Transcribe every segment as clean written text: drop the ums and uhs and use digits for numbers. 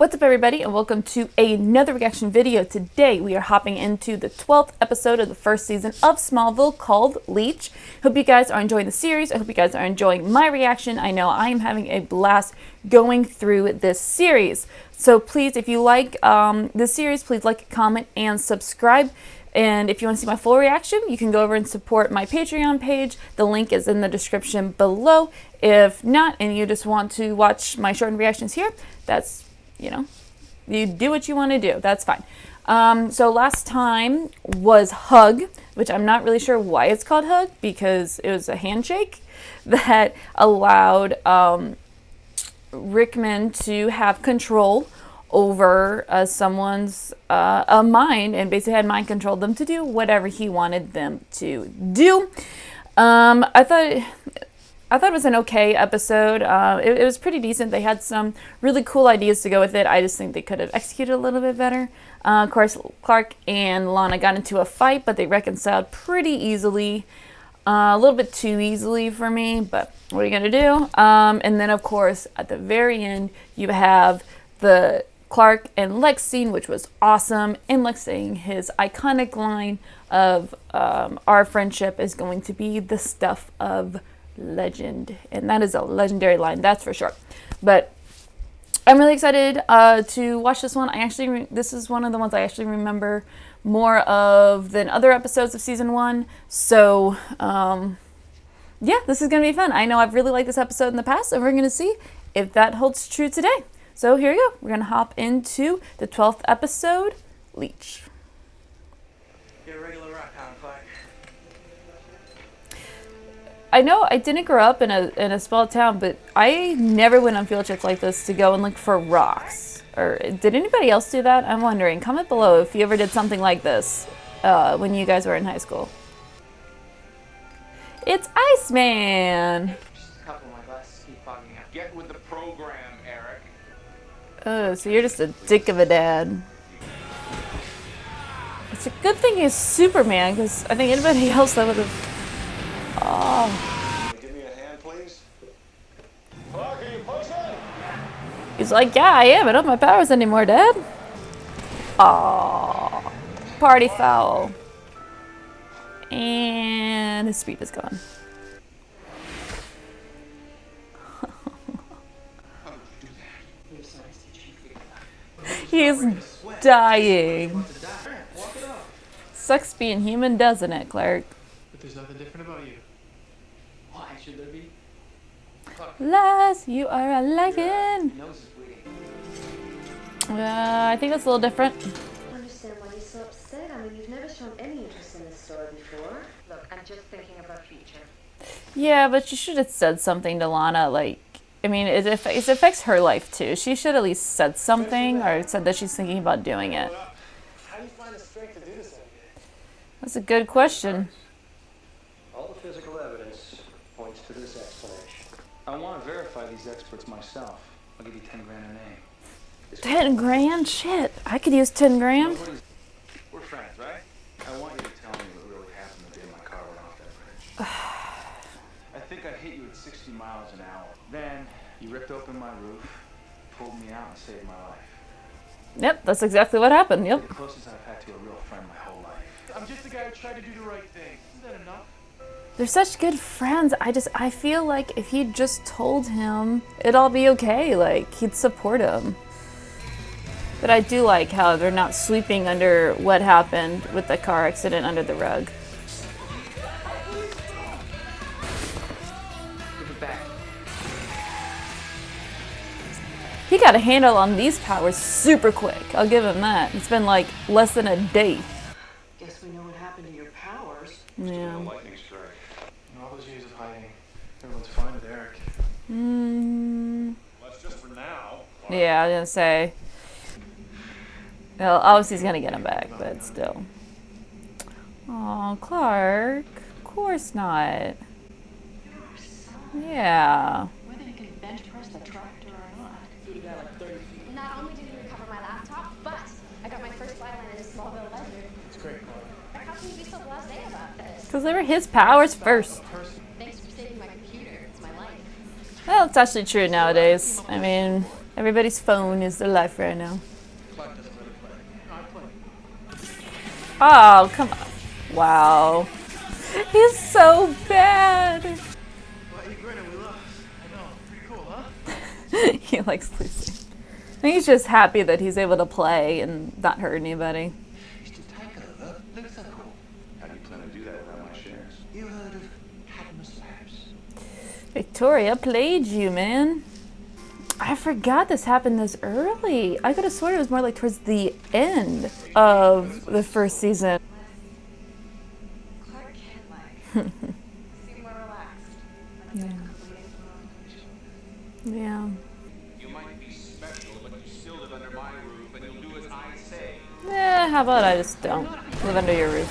What's up, everybody, and welcome to another reaction video. Today we are hopping into the 12th episode of the first season of Smallville called Leech. Hope you guys are enjoying the series. I hope you guys are enjoying my reaction. I know I am having a blast going through this series. So please, if you like this series, please like, comment, and subscribe. And if you want to see my full reaction, you can go over and support my Patreon page. The link is in the description below. If not, and you just want to watch my shortened reactions here, that's, you know, you do what you want to do. That's fine. So last time was Hug, which I'm not really sure why it's called Hug, because it was a handshake that allowed Rickman to have control over someone's mind, and basically had mind controlled them to do whatever he wanted them to do. I thought it was an okay episode. It was pretty decent. They had some really cool ideas to go with it. I just think they could have executed a little bit better. Of course, Clark and Lana got into a fight, but they reconciled pretty easily. A little bit too easily for me, but what are you going to do? And then, of course, at the very end, you have the Clark and Lex scene, which was awesome. And Lex saying his iconic line of, our friendship is going to be the stuff of legend, and that is a legendary line, that's for sure. But I'm really excited to watch this one. This is one of the ones I actually remember more of than other episodes of season 1. So yeah, this is gonna be fun. I know I've really liked this episode in the past, and we're gonna see if that holds true today. So here we go. We're gonna hop into the 12th episode, Leech. You're a regular rock hound, Clark. I know I didn't grow up in a small town, but I never went on field trips like this to go and look for rocks. Or did anybody else do that? I'm wondering. Comment below if you ever did something like this when you guys were in high school. It's ICEMAN! Just a couple of my glasses keep fogging up. Get with the program, Eric. Oh, so you're just a dick of a dad. It's a good thing he's Superman, because I think anybody else that would have... Oh. Give me a hand, please. Clark, are you posted? He's like, yeah, I am. I don't have my powers anymore, Dad. Aww. Party foul. And his speed is gone. He's dying. Sucks being human, doesn't it, Clark? But there's nothing different about you. Why should there be? Lies, you are a lion. Nose is bleeding. I think that's a little different. I understand why you're so upset. I mean, you've never shown any interest in this story before. Look, I'm just thinking of our future. Yeah, but you should have said something to Lana. Like, I mean, it affects her life too. She should at least said something, or said that she's thinking about doing it. How do you find the strength to do this every day? That's a good question. All the physical evidence points to this explanation. I want to verify these experts myself. I'll give you 10 grand a name. 10 grand? Shit, I could use 10 grand. We're friends, right? I want you to tell me what really happened the day my car went off that bridge. I think I hit you at 60 miles an hour. Then you ripped open my roof, pulled me out, and saved my life. Yep, that's exactly what happened. Yep. The closest I've had to a real friend my whole life. I'm just the guy who tried to do the right thing. Isn't that enough? They're such good friends. I feel like if he just told him, it'd all be okay. Like, he'd support him. But I do like how they're not sweeping under what happened with the car accident under the rug. Give it back. He got a handle on these powers super quick. I'll give him that. It's been like less than a day. Guess we know what happened to your powers. Yeah. Lightning strike. In all those years of hiding, everyone's fine with Eric. Well, that's just for now. Yeah, I was gonna say. Well, obviously he's gonna get him back, but still. Oh, Clark. Of course not. Yeah. Whether you can bench press the tractor or not. Not only did he recover my laptop, but I got my first byline in Smallville Ledger. It's great, Clark. How can you be so blasé about this? Because they were his powers first. Thanks for saving my computer. It's my life. Well, it's actually true nowadays. I mean, Everybody's phone is their life right now. Clark doesn't really play. Oh, come on. Wow. He's so bad. Why are you grinning? We lost. I know. Pretty cool, huh? He likes losing. I think he's just happy that he's able to play and not hurt anybody. He's too tight, look. Looks so cool. How do you plan to do that without my shares? You heard of Cadmus Labs? Victoria played you, man. I forgot this happened this early. I could have sworn it was more like towards the end of the first season. Clark can like seem more relaxed. Yeah. You might be special, but you still live under my roof, and you'll do as I say. How about I just don't live under your roof?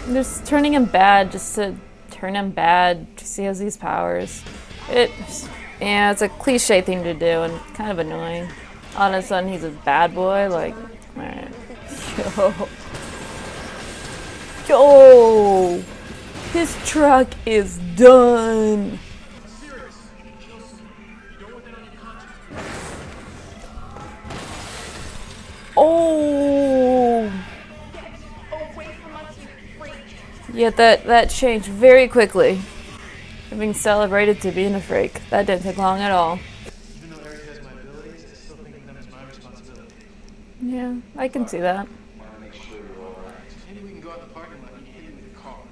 Just turning him bad just to turn him bad because he has these powers. Yeah, it's a cliche thing to do and kind of annoying. All of a sudden he's a bad boy, like, alright. Yo! His truck is done! Oh! Yeah, that changed very quickly. I'm being celebrated to being a freak. That didn't take long at all. Even though Eric has my abilities, I still think of them as my responsibility. Yeah, I can see that. I want to make sure you're all right. Maybe we can go out in the parking lot and you hit him with your car.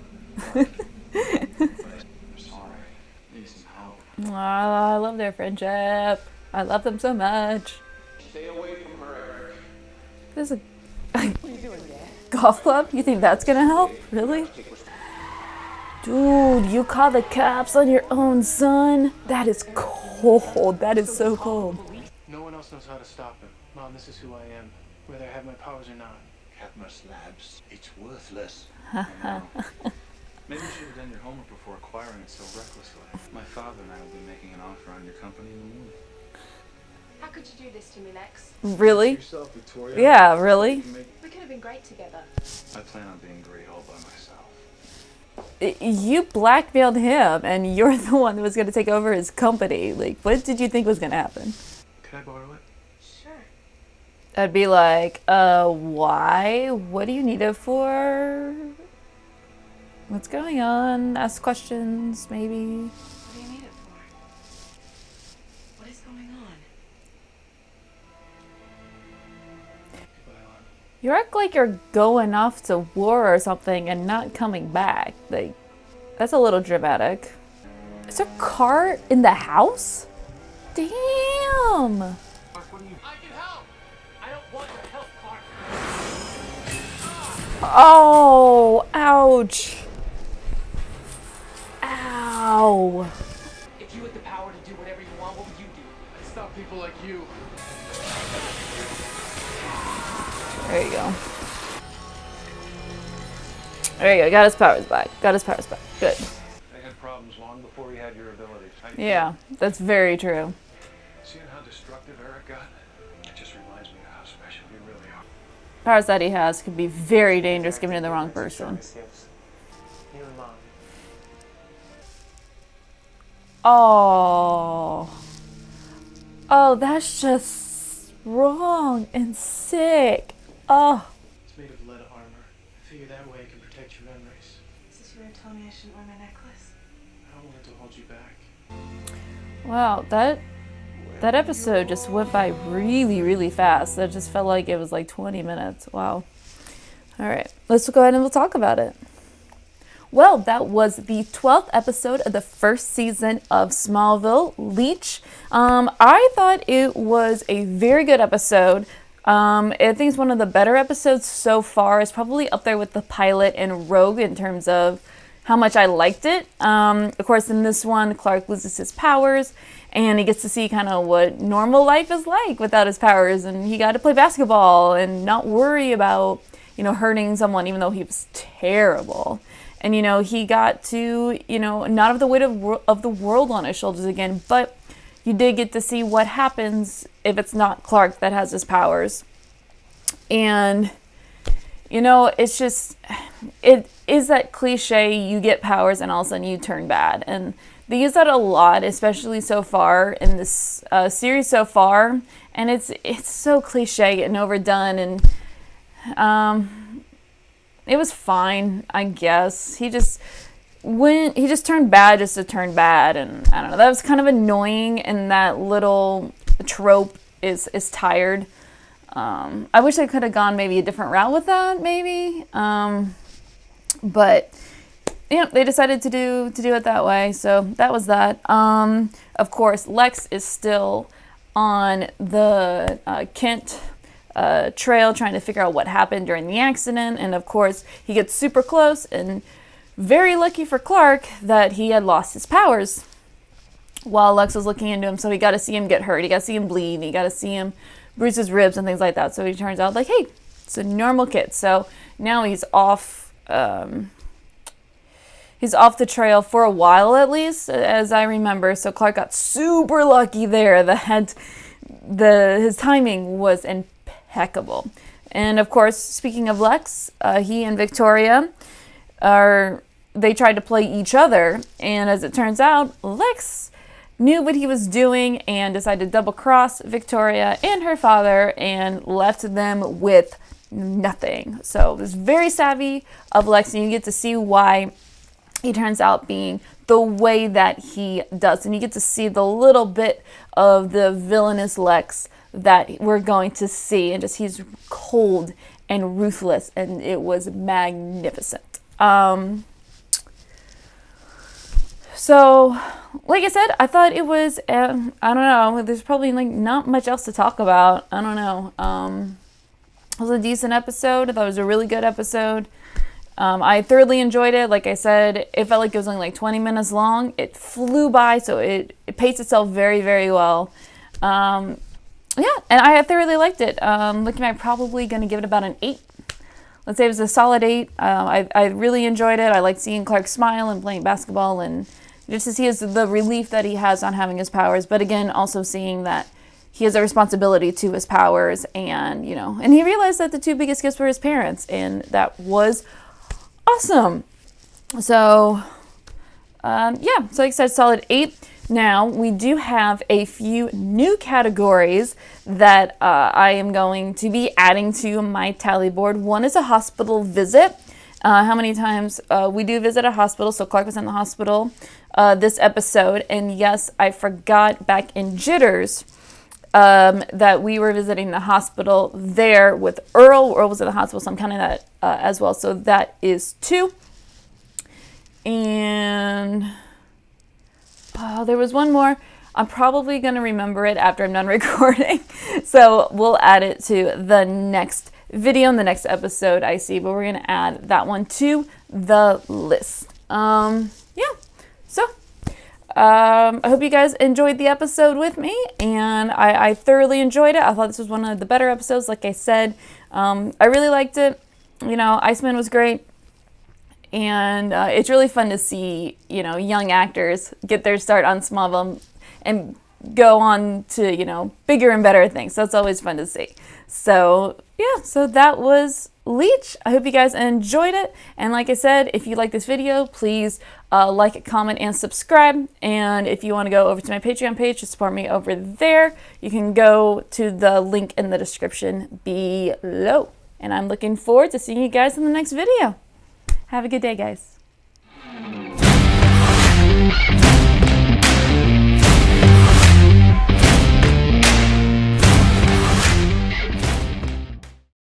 I'm sorry. I need some help. Oh, I love their friendship. I love them so much. Stay away from her, Eric. There's a golf club? You think that's gonna help? Really? Dude, you call the cops on your own son? That is cold. That is so cold. No one else knows how to stop him. Mom, this is who I am, whether I have my powers or not. Cadmus Labs, it's worthless. Maybe you should have done your homework before acquiring it so recklessly. My father and I will be making an offer on your company in the morning. How could you do this to me, Lex? Really? Yourself, Victoria. Yeah, really? We could have been great together. I plan on being great all by myself. You blackmailed him, and you're the one that was going to take over his company. Like, what did you think was going to happen? Could I borrow it? Sure. I'd be like, why? What do you need it for? What's going on? Ask questions, maybe. What do you need it for? What is going on? You act like you're going off to war or something and not coming back. Like, that's a little dramatic. Is there a car in the house? Damn! Clark, what do you... I can help! I don't want your help, Clark. Oh, ouch. Ow. If you had the power to do whatever you want, what would you do? I stop people like you. There you go. There you go. Got his powers back. Got his powers back. Good. I had problems long before he had your abilities. Yeah, that's very true. Seeing how destructive Eric got, it just reminds me of how special we really are. Powers that he has could be very dangerous given to the wrong person. You and Mom. Oh. Oh, that's just wrong and sick. Oh. It's made of lead armor. I figure that way it can protect your memories. Is this where you told me I shouldn't wear my necklace? I don't want it to hold you back. Wow, that episode just went by really, really fast. That just felt like it was like 20 minutes. Wow. All right, let's go ahead and we'll talk about it. Well, that was the 12th episode of the first season of Smallville, Leech. I thought it was a very good episode. I think it's one of the better episodes so far. It's probably up there with the pilot and Rogue in terms of how much I liked it. Of course, in this one, Clark loses his powers, and he gets to see kind of what normal life is like without his powers, and he got to play basketball and not worry about, hurting someone, even though he was terrible. And, he got to, not have the weight of the world on his shoulders again, but you did get to see what happens if it's not Clark that has his powers. And, it's just, it is that cliche, you get powers and all of a sudden you turn bad. And They use that a lot, especially so far in this series so far, and it's so cliche and overdone, and it was fine, I guess. He just turned bad just to turn bad, and I don't know. That was kind of annoying, and that little trope is tired. I wish I could have gone maybe a different route with that, maybe. But yeah, they decided to do it that way, so that was that. Of course, Lex is still on the Kent trail trying to figure out what happened during the accident, and of course he gets super close, and very lucky for Clark that he had lost his powers while Lex was looking into him, so he got to see him get hurt, he got to see him bleed, he got to see him bruise his ribs and things like that. So he turns out like, hey, it's a normal kid. So now he's off the trail for a while, at least, as I remember. So Clark got super lucky there that his timing was impeccable. And of course, speaking of Lex, he and Victoria they tried to play each other, and as it turns out, Lex knew what he was doing and decided to double cross Victoria and her father and left them with nothing. So it was very savvy of Lex, and you get to see why he turns out being the way that he does, and you get to see the little bit of the villainous Lex that we're going to see, and just he's cold and ruthless, and it was magnificent. So, like I said, I thought it was, I don't know, there's probably like not much else to talk about. I don't know. It was a decent episode. I thought it was a really good episode. I thoroughly enjoyed it. Like I said, it felt like it was only like 20 minutes long. It flew by, so it paced itself very, very well. Yeah, and I thoroughly liked it. Looking at probably going to give it about an 8. Let's say it was a solid 8. I really enjoyed it. I like seeing Clark smile and playing basketball, and just to see the relief that he has on having his powers. But again, also seeing that he has a responsibility to his powers, and and he realized that the 2 biggest gifts were his parents, and that was awesome. So yeah, so like I said, solid 8. Now we do have a few new categories that I am going to be adding to my tally board. One is a hospital visit. How many times we do visit a hospital. So Clark was in the hospital this episode, and yes, I forgot back in Jitters that we were visiting the hospital there with Earl. Earl was in the hospital, so I'm counting that as well. So that is 2. And there was one more. I'm probably going to remember it after I'm done recording. So we'll add it to the next video in the next episode, I see. But we're going to add that one to the list. Yeah. So I hope you guys enjoyed the episode with me. And I thoroughly enjoyed it. I thought this was one of the better episodes, like I said. I really liked it. ICEMAN was great. And it's really fun to see, young actors get their start on Smallville and go on to, bigger and better things. So it's always fun to see. So, yeah, so that was Leech. I hope you guys enjoyed it. And like I said, if you like this video, please like it, comment, and subscribe. And if you want to go over to my Patreon page to support me over there, you can go to the link in the description below. And I'm looking forward to seeing you guys in the next video. Have a good day, guys.